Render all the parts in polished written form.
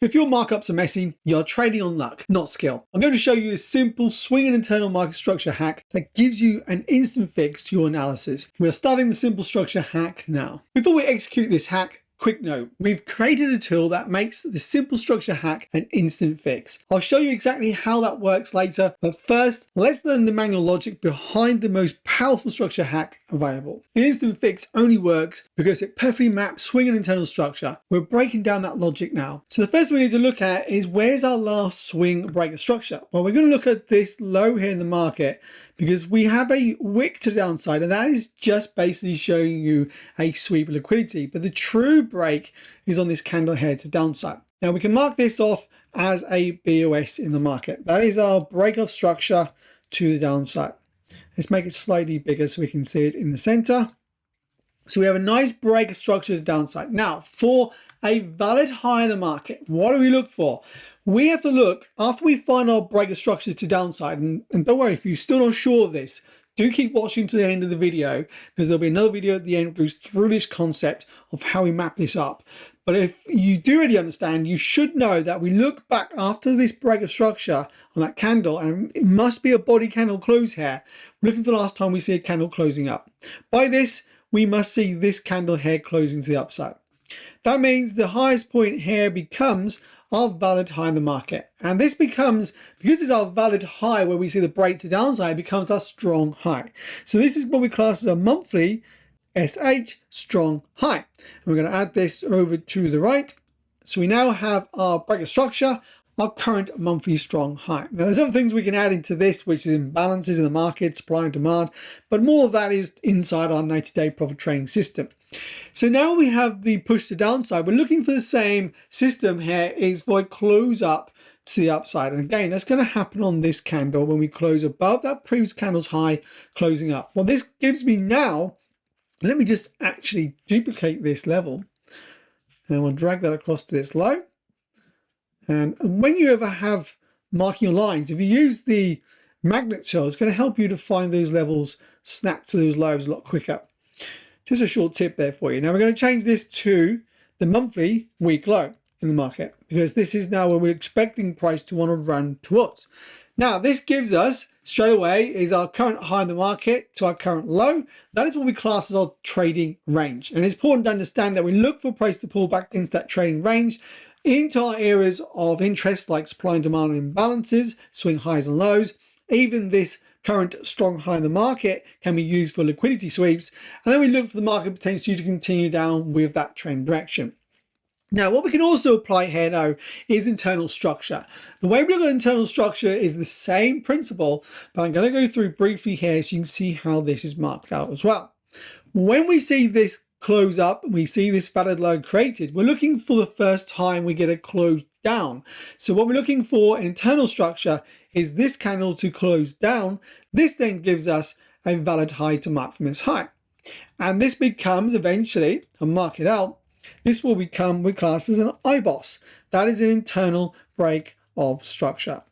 If your markups are messy, you're trading on luck, not skill. I'm going to show you a simple swing and internal market structure hack that gives you an instant fix to your analysis. We are starting the simple structure hack now. Before we execute this hack, quick note, we've created a tool that makes the simple structure hack an instant fix. I'll show you exactly how that works later, but first, let's learn the manual logic behind the most powerful structure hack available. The instant fix only works because it perfectly maps swing and internal structure. We're breaking down that logic now. So the first thing we need to look at is where's our last swing break of structure? Well, we're going to look at this low here in the market because we have a wick to the downside, and that is just basically showing you a sweep of liquidity. But the true break is on this candle here to downside. Now we can mark this off as a BOS in the market. That is our break of structure to the downside. Let's make it slightly bigger so we can see it in the center. So we have a nice break of structure to the downside. Now for a valid high in the market, what do we look for? We have to look after we find our break of structure to downside, and don't worry if you're still not sure of this, do keep watching to the end of the video because there'll be another video at the end that goes through this concept of how we map this up. But if you do already understand, you should know that we look back after this break of structure on that candle, and it must be a body candle close here. We're looking for the last time we see a candle closing up. By this, we must see this candle here closing to the upside. That means the highest point here becomes our valid high in the market. And this becomes, because it's our valid high where we see the break to downside, becomes our strong high. So this is what we class as a monthly SH strong high. And we're going to add this over to the right. So we now have our break of structure, our current monthly strong high. Now there's other things we can add into this, which is imbalances in the market, supply and demand, but more of that is inside our 90-day profit trading system. So now we have the push to downside. We're looking for the same system here is for a close up to the upside. And again, that's going to happen on this candle when we close above that previous candle's high, closing up. Well, this gives me now, let me just actually duplicate this level and we'll drag that across to this low. And when you ever have marking your lines, if you use the magnet tool, it's going to help you to find those levels, snap to those lows a lot quicker. Just a short tip there for you. Now we're going to change this to the monthly week low in the market because this is now where we're expecting price to want to run towards. Now this gives us straight away is our current high in the market to our current low. That is what we class as our trading range. And it's important to understand that we look for price to pull back into that trading range into our areas of interest like supply and demand and imbalances, swing highs and lows. Even this current strong high in the market can be used for liquidity sweeps. And then we look for the market potentially to continue down with that trend direction. Now, what we can also apply here now is internal structure. The way we look at internal structure is the same principle, but I'm going to go through briefly here so you can see how this is marked out as well. When we see this close up and we see this valid low created, we're looking for the first time we get a close down. So what we're looking for in internal structure is this candle to close down. This then gives us a valid high to mark from this high. And this becomes eventually, I'll mark it out, this will become we class as an IBOS. That is an internal break of structure.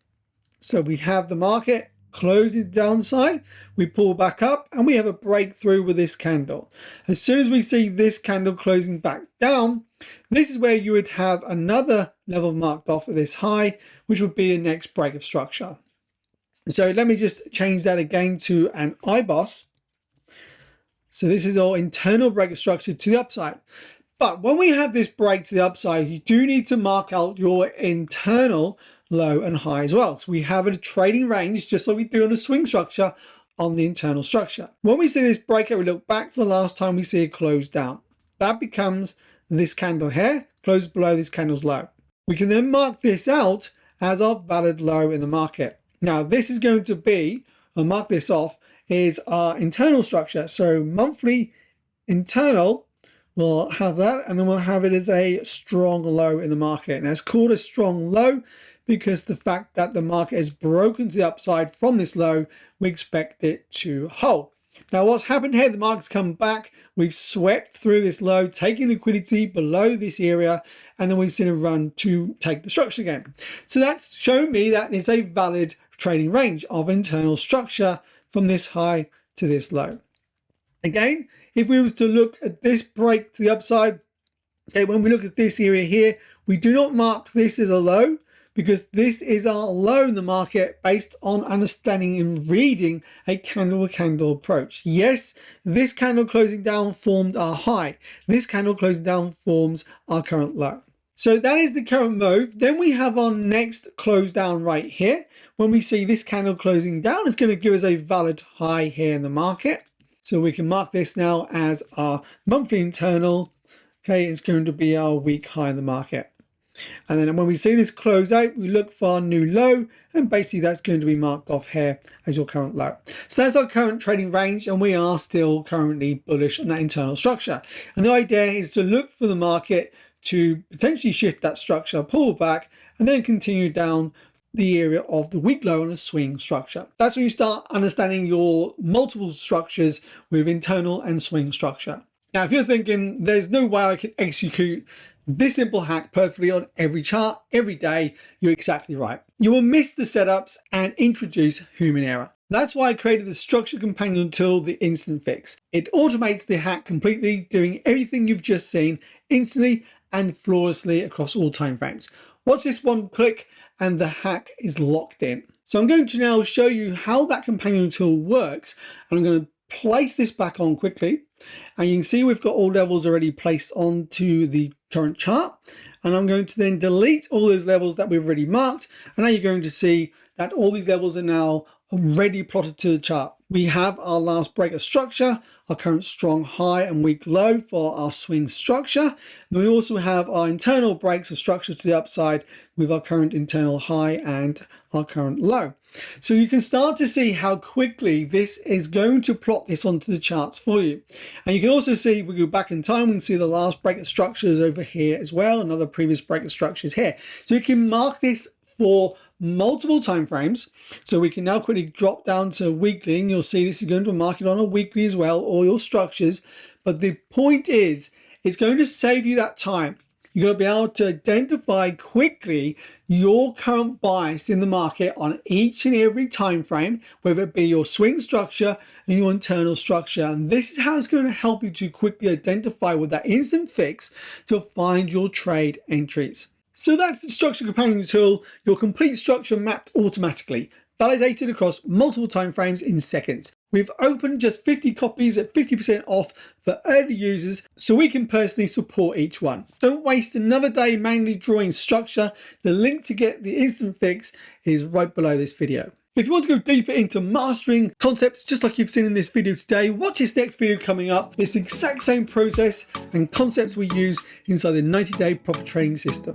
So we have the market closing downside, we pull back up and we have a breakthrough with this candle. As soon as we see this candle closing back down, this is where you would have another level marked off of this high, which would be a next break of structure. So let me just change that again to an IBOS. So this is our internal break of structure to the upside. But when we have this break to the upside, you do need to mark out your internal low and high as well. So we have a trading range, just like we do on a swing structure on the internal structure. When we see this breakout, we look back for the last time we see it close down. That becomes this candle here, close below this candle's low. We can then mark this out as our valid low in the market. Now this is going to be, I'll mark this off, is our internal structure. So monthly internal, we'll have that, and then we'll have it as a strong low in the market. And it's called a strong low because the fact that the market has broken to the upside from this low, we expect it to hold. Now what's happened here, the market's come back, we've swept through this low, taking liquidity below this area, and then we've seen a run to take the structure again. So that's shown me that it's a valid trading range of internal structure from this high to this low. Again, if we was to look at this break to the upside, okay, when we look at this area here, We do not mark this as a low because this is our low in the market based on understanding and reading a candle approach. Yes, this candle closing down formed our high. This candle closing down forms our current low. So that is the current move. Then we have our next close down right here. When we see this candle closing down, it's going to give us a valid high here in the market. So we can mark this now as our monthly internal. Okay, it's going to be our week high in the market. And then when we see this close out, we look for our new low, and basically that's going to be marked off here as your current low. So that's our current trading range, and we are still currently bullish on that internal structure. And the idea is to look for the market to potentially shift that structure, pull back, and then continue down the area of the week low on a swing structure. That's when you start understanding your multiple structures with internal and swing structure. Now, if you're thinking there's no way I can execute this simple hack perfectly on every chart, every day, you're exactly right. You will miss the setups and introduce human error. That's why I created the structure companion tool, the Instant Fix. It automates the hack completely, doing everything you've just seen instantly and flawlessly across all time frames. Watch this one click and the hack is locked in. So I'm going to now show you how that companion tool works, and I'm going to place this back on quickly, and you can see we've got all levels already placed onto the current chart, and I'm going to then delete all those levels that we've already marked, and now you're going to see that all these levels are now already plotted to the chart. We have our last break of structure, our current strong high and weak low for our swing structure. And we also have our internal breaks of structure to the upside with our current internal high and our current low. So you can start to see how quickly this is going to plot this onto the charts for you. And you can also see, if we go back in time, we can see the last break of structures over here as well, another previous break of structures here. So you can mark this for multiple time frames. So we can now quickly drop down to weekly, and you'll see this is going to mark it on a weekly as well, all your structures. But the point is, it's going to save you that time. You're going to be able to identify quickly your current bias in the market on each and every time frame, whether it be your swing structure and your internal structure. And this is how it's going to help you to quickly identify with that instant fix to find your trade entries. So that's the structure companion tool, your complete structure mapped automatically, validated across multiple time frames in seconds. We've opened just 50 copies at 50% off for early users, so we can personally support each one. Don't waste another day manually drawing structure. The link to get the instant fix is right below this video. If you want to go deeper into mastering concepts just like you've seen in this video today, watch this next video coming up. It's the exact same process and concepts we use inside the 90-day profit trading system.